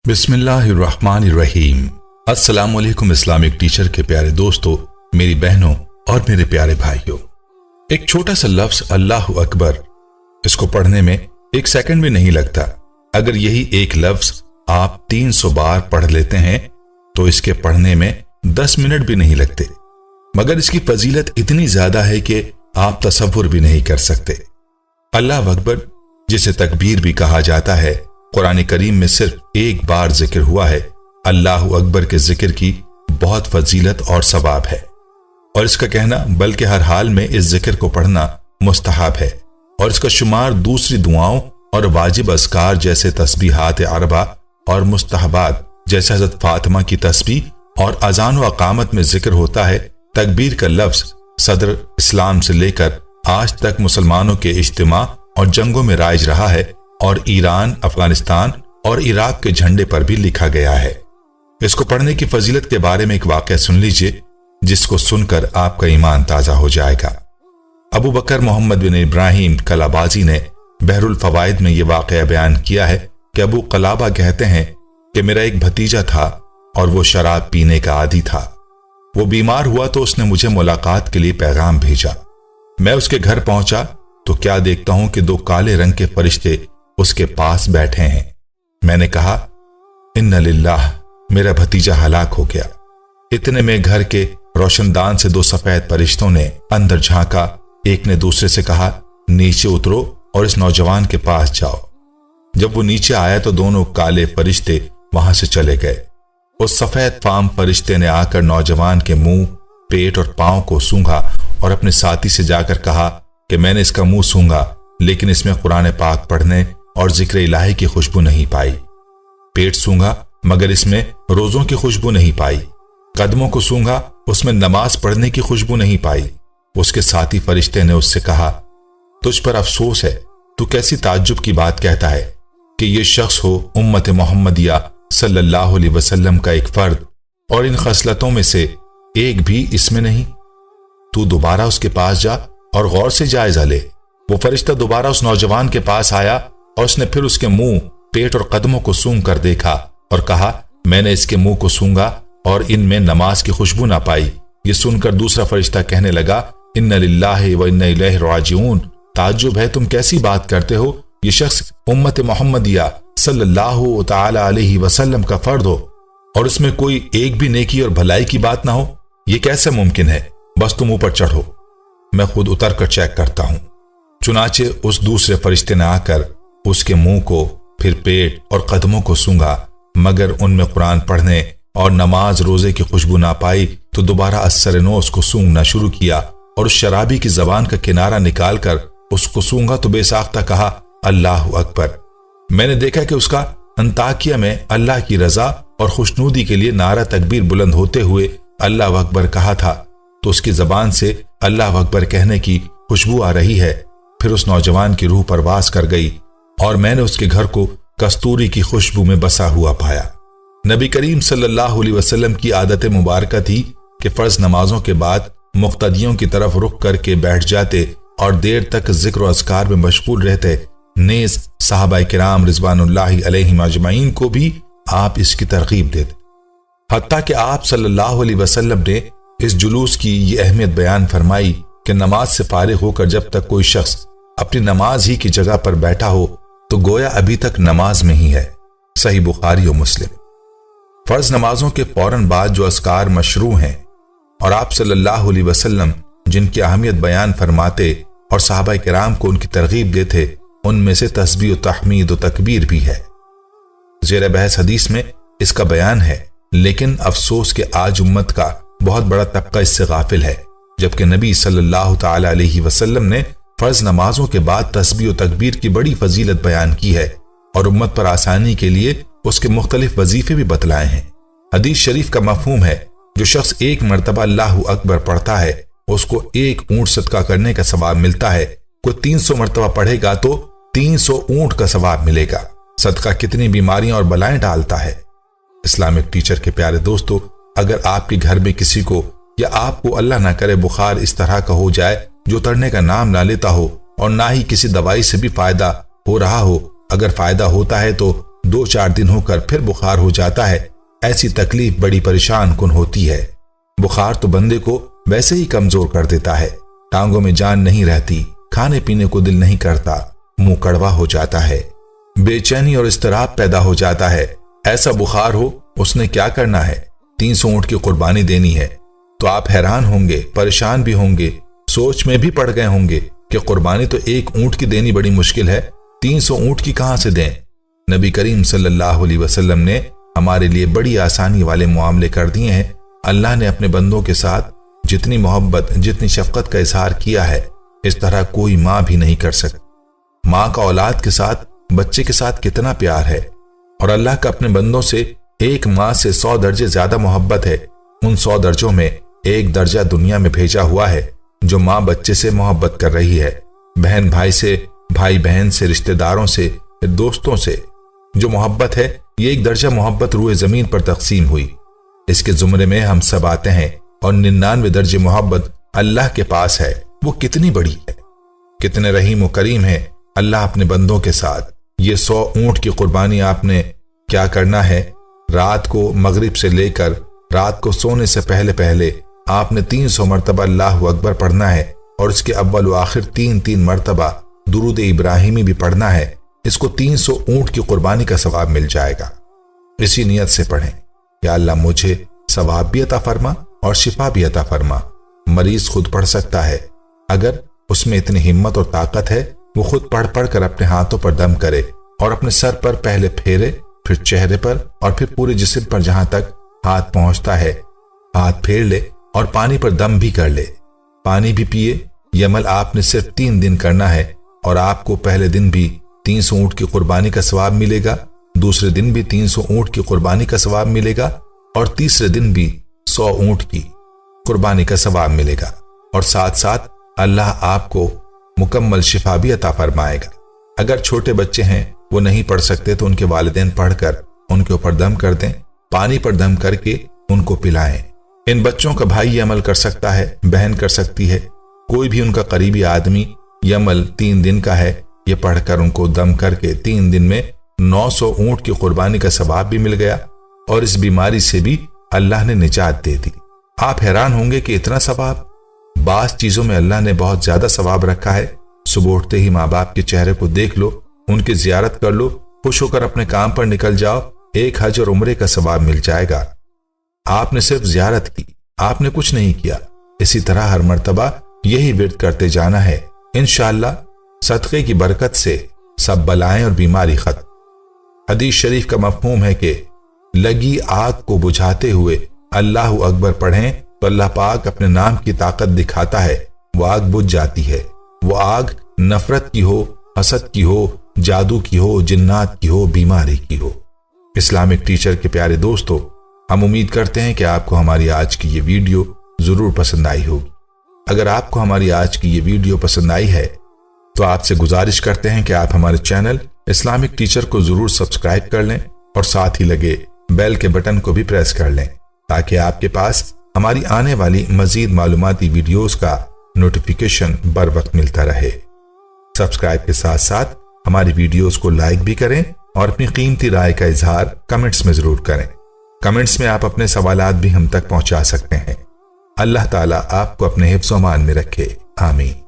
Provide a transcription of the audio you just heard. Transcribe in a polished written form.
बिस्मिल्लाहिर्रहमानिर्रहीम। अस्सलाम वालेकुम इस्लामिक टीचर के प्यारे दोस्तों, मेरी बहनों और मेरे प्यारे भाइयों। एक छोटा सा लफ्ज अल्लाह अकबर, इसको पढ़ने में एक सेकंड भी नहीं लगता। अगर यही एक लफ्ज आप 300 बार पढ़ लेते हैं तो इसके पढ़ने में 10 मिनट भी नहीं लगते, मगर इसकी फजीलत इतनी ज्यादा है कि आप तसव्वुर भी नहीं कर सकते। अल्लाह अकबर, जिसे तकबीर भी कहा जाता है, कुरान करीम में सिर्फ एक बार जिक्र हुआ है। अल्लाह अकबर के जिक्र की बहुत फजीलत और सवाब है, और इसका कहना बल्कि हर हाल में इस जिक्र को पढ़ना मुस्तहब है, और इसका शुमार दूसरी दुआओं और वाजिब अस्कार जैसे तस्बीहात अरबा और मुस्तहबात जैसे हज़रत फातिमा की तस्बीह और अजान व अकामत में जिक्र होता है। तकबीर का लफ्ज सदर इस्लाम से लेकर आज तक मुसलमानों के इज्तिमा और जंगों में राइज रहा है, और ईरान, अफगानिस्तान और इराक के झंडे पर भी लिखा गया है। इसको पढ़ने की फजीलत के बारे में एक वाक़या सुन लीजिए, जिसको सुनकर आपका ईमान ताजा हो जाएगा। अबू बकर मोहम्मद बिन इब्राहिम कलाबाजी ने बहरुल फवाइद में यह वाक़या बयान किया है कि अबू कलाबा कहते हैं कि मेरा एक भतीजा था और वो शराब पीने का आदी था। वो बीमार हुआ तो उसने मुझे मुलाकात के लिए पैगाम भेजा। मैं उसके घर पहुंचा तो क्या देखता हूं कि 2 काले रंग के फरिश्ते उसके पास बैठे हैं। मैंने कहा, इन्ना लिल्लाह, मेरा भतीजा हलाक हो गया। इतने में घर के रोशनदान से 2 सफेद फरिश्तों ने अंदर झांका। एक ने दूसरे से कहा, नीचे उतरो और इस नौजवान के पास जाओ। जब वो नीचे आया तो दोनों काले फरिश्ते वहां से चले गए। उस सफेद फाम फरिश्ते ने आकर नौजवान के मुंह, पेट और पांव को सूंघा और अपने साथी से जाकर कहा कि मैंने इसका मुंह सूंघा, लेकिन इसमें कुरान पाक पढ़ने और जिक्र इलाही की खुशबू नहीं पाई। पेट सूंघा मगर इसमें रोजों की खुशबू नहीं पाई। कदमों को सूंघा, उसमें नमाज पढ़ने की खुशबू नहीं पाई। उसके साथी फरिश्ते ने उससे कहा, तुझ पर अफसोस है, तू कैसी ताज्जुब की बात कहता है कि ये शख्स हो उम्मत मोहम्मदिया सल्लल्लाहु अलैहि वसल्लम का एक फर्द, और इन खसलतों में से एक भी इसमें नहीं। तू दोबारा उसके पास जा और गौर से जायजा ले। वो फरिश्ता दोबारा उस नौजवान के पास आया और उसने फिर उसके मुंह, पेट और कदमों को सूंघ कर देखा और कहा, मैंने इसके मुंह को सूंघा और इनमें नमाज की खुशबू ना पाई। ये सुनकर दूसरा फरिश्ता कहने लगा, इन्ना लिल्लाहि व इन्ना इलैहि राजिऊन। ताज्जुब है, तुम कैसी बात करते हो। ये शख्स उम्मत मोहम्मदिया सल्लल्लाहु तआला अलैहि वसल्लम का फर्द हो और उसमें कोई एक भी नेकी और भलाई की बात ना हो। ये कैसे मुमकिन है। बस तुम ऊपर चढ़ो, मैं खुद उतर कर चेक करता हूं। चुनाचे उस दूसरे फरिश्ते ने आकर उसके मुंह को, फिर पेट और कदमों को सूंघा, मगर उनमें कुरान पढ़ने और नमाज रोजे की खुशबू ना पाई। तो दोबारा अस्सर-ए-नौस को सूंघना शुरू किया और उस शराबी की जबान का किनारा निकालकर उसको सूंघा तो बेसाख्ता कहा, अल्लाह अकबर। मैंने देखा कि उसका अंताकिया में अल्लाह की रजा और खुशनूदी के लिए नारा तकबीर बुलंद होते हुए अल्लाह अकबर कहा था, तो उसकी जबान से अल्लाह अकबर कहने की खुशबू आ रही है। फिर उस नौजवान की रूह परवास कर गई और मैंने उसके घर को कस्तूरी की खुशबू में बसा हुआ पाया। नबी करीम सल्लल्लाहु अलैहि वसल्लम की आदत मुबारक थी कि फर्ज नमाजों के बाद मुक्तदियों की तरफ रुख करके बैठ जाते और देर तक जिक्र अज़कार में मशगूल रहते। नेज़ सहाबाए किराम रिज़वानुल्लाहि अलैहिम अजमईन को भी आप इसकी तरगीब देते। हत्ता कि आप सल्लल्लाहु अलैहि वसल्लम ने इस जुलूस की ये अहमियत बयान फरमाई कि नमाज से फारिग होकर जब तक कोई शख्स अपनी नमाज ही की जगह पर बैठा हो तो गोया अभी तक नमाज में ही है। सही बुखारी और मुस्लिम। फर्ज नमाजों के फौरन बाद जो अस्कार मशरू हैं और आप सल्लल्लाहु अलैहि वसल्लम जिनकी अहमियत बयान फरमाते और सहाबाए किराम को उनकी तरगीब देते, उनमें से तस्बीह, तहमीद और तकबीर भी है। ज़ेर बहस हदीस में इसका बयान है, लेकिन अफसोस के आज उम्मत का बहुत बड़ा तबका इससे गाफिल है, जबकि नबी सल्लल्लाहु तआला अलैहि वसल्लम ने फर्ज नमाजों के बाद तस्बीह और तकबीर की बड़ी फजीलत बयान की है और उम्मत पर आसानी के लिए उसके मुख्तलिफ वजीफे भी बतलाए हैं। हदीस शरीफ का मफहूम है, जो शख्स एक मरतबा अल्लाहु अकबर पढ़ता है उसको 1 ऊंट सदका करने का सवाब मिलता है। कोई 300 मरतबा पढ़ेगा तो 300 ऊंट का सवाब मिलेगा। सदका कितनी बीमारियां और बलाएं डालता है। इस्लामिक टीचर के प्यारे दोस्तों, अगर आपके घर में किसी को या आपको अल्लाह ना करे बुखार इस तरह का हो जाए जो उतरने का नाम ना लेता हो और ना ही किसी दवाई से भी फायदा हो रहा हो, अगर फायदा होता है तो 2-4 दिन होकर फिर बुखार हो जाता है। ऐसी तकलीफ बड़ी परेशान कुन होती है। बुखार तो बंदे को वैसे ही कमजोर कर देता है। टांगों में जान नहीं रहती, खाने पीने को दिल नहीं करता, मुंह कड़वा हो जाता है, बेचैनी और इस्तराब पैदा हो जाता है। ऐसा बुखार हो, उसने क्या करना है? 300 ऊंट की कुर्बानी देनी है। तो आप हैरान होंगे, परेशान भी होंगे, सोच में भी पड़ गए होंगे कि कुर्बानी तो 1 ऊंट की देनी बड़ी मुश्किल है, 300 ऊंट की कहां से दें? नबी करीम सल्लल्लाहु अलैहि वसल्लम ने हमारे लिए बड़ी आसानी वाले मुआमले कर दिए हैं। अल्लाह ने अपने बंदों के साथ जितनी मोहब्बत, जितनी शफकत का इजहार किया है, इस तरह कोई माँ भी नहीं कर सकती। माँ का औलाद के साथ, बच्चे के साथ कितना प्यार है, और अल्लाह का अपने बंदों से एक माँ से 100 दर्जे ज्यादा मोहब्बत है। उन 100 दर्जों में एक दर्जा दुनिया में भेजा हुआ है जो माँ बच्चे से मोहब्बत कर रही है, बहन भाई से, भाई बहन से, रिश्तेदारों से, दोस्तों से जो मोहब्बत है, ये एक दर्जा मोहब्बत रूए जमीन पर तकसीम हुई। इसके जुमरे में हम सब आते हैं, और 99 दर्जे मोहब्बत अल्लाह के पास है। वो कितनी बड़ी है, कितने रहीम व करीम है अल्लाह अपने बंदों के साथ। ये 100 ऊंट की कुर्बानी आपने क्या करना है? रात को मगरिब से लेकर रात को सोने से पहले पहले आपने 300 मरतबा अल्लाहु अकबर पढ़ना है, और इसके अव्वल व आखिर 3-3 मरतबा दुरूद इब्राहिमी भी पढ़ना है। इसको 300 ऊंट की कुर्बानी का सवाब मिल जाएगा। इसी नियत से पढ़ें, या अल्लाह मुझे सवाब भी अता फरमा और शिफा भी अता फरमा। मरीज खुद पढ़ सकता है, अगर उसमें इतनी हिम्मत और ताकत है, वो खुद पढ़ पढ़ कर अपने हाथों पर दम करे, और अपने सर पर पहले फेरे, फिर चेहरे पर, और फिर पूरे जिस्म पर जहां तक हाथ पहुंचता है हाथ फेर ले, और पानी पर दम भी कर ले, पानी भी पिए। यह अमल आपने सिर्फ 3 दिन करना है, और आपको पहले दिन भी 300 ऊंट की कुर्बानी का सवाब मिलेगा, दूसरे दिन भी 300 ऊंट की कुर्बानी का सवाब मिलेगा, और तीसरे दिन भी 100 ऊंट की कुर्बानी का सवाब मिलेगा, और साथ साथ अल्लाह आपको मुकम्मल शिफा भी अता फरमाएगा। अगर छोटे बच्चे हैं, वो नहीं पढ़ सकते, तो उनके वालिदैन पढ़कर उनके ऊपर दम कर दें, पानी पर दम करके उनको पिलाएं। इन बच्चों का भाई ये अमल कर सकता है, बहन कर सकती है, कोई भी उनका करीबी आदमी। ये अमल 3 दिन का है। ये पढ़कर उनको दम करके 3 दिन में 900 ऊंट की कुर्बानी का सवाब भी मिल गया, और इस बीमारी से भी अल्लाह ने निजात दे दी। आप हैरान होंगे कि इतना सवाब। बास चीजों में अल्लाह ने बहुत ज्यादा सवाब रखा है। सुबह उठते ही माँ बाप के चेहरे को देख लो, उनकी जियारत कर लो, खुश होकर अपने काम पर निकल जाओ, एक हज और उम्रे का सवाब मिल जाएगा। आपने सिर्फ जियारत की, आपने कुछ नहीं किया। इसी तरह हर मर्तबा यही विर्द करते जाना है। इंशाअल्लाह सदक़े की बरकत से सब बलाएं और बीमारी खत्म। हदीस शरीफ का मफ़हूम है कि लगी आग को बुझाते हुए अल्लाहु अकबर पढ़ें तो अल्लाह पाक अपने नाम की ताकत दिखाता है, वो आग बुझ जाती है। वो आग नफरत की हो, हसद की हो, जादू की हो, जिन्नात की हो, बीमारी की हो। इस्लामिक टीचर के प्यारे दोस्तों, हम उम्मीद करते हैं कि आपको हमारी आज की ये वीडियो जरूर पसंद आई होगी। अगर आपको हमारी आज की ये वीडियो पसंद आई है तो आपसे गुजारिश करते हैं कि आप हमारे चैनल इस्लामिक टीचर को जरूर सब्सक्राइब कर लें, और साथ ही लगे बेल के बटन को भी प्रेस कर लें, ताकि आपके पास हमारी आने वाली मजीद मालूमाती वीडियोस का नोटिफिकेशन बर वक्त मिलता रहे। सब्सक्राइब के साथ साथ हमारी वीडियोस को लाइक भी करें, और अपनी कीमती राय का इजहार कमेंट्स में जरूर करें। कमेंट्स में आप अपने सवालात भी हम तक पहुंचा सकते हैं। अल्लाह ताला आपको अपने हिफ्ज़-ओ-अमान में रखे। आमीन।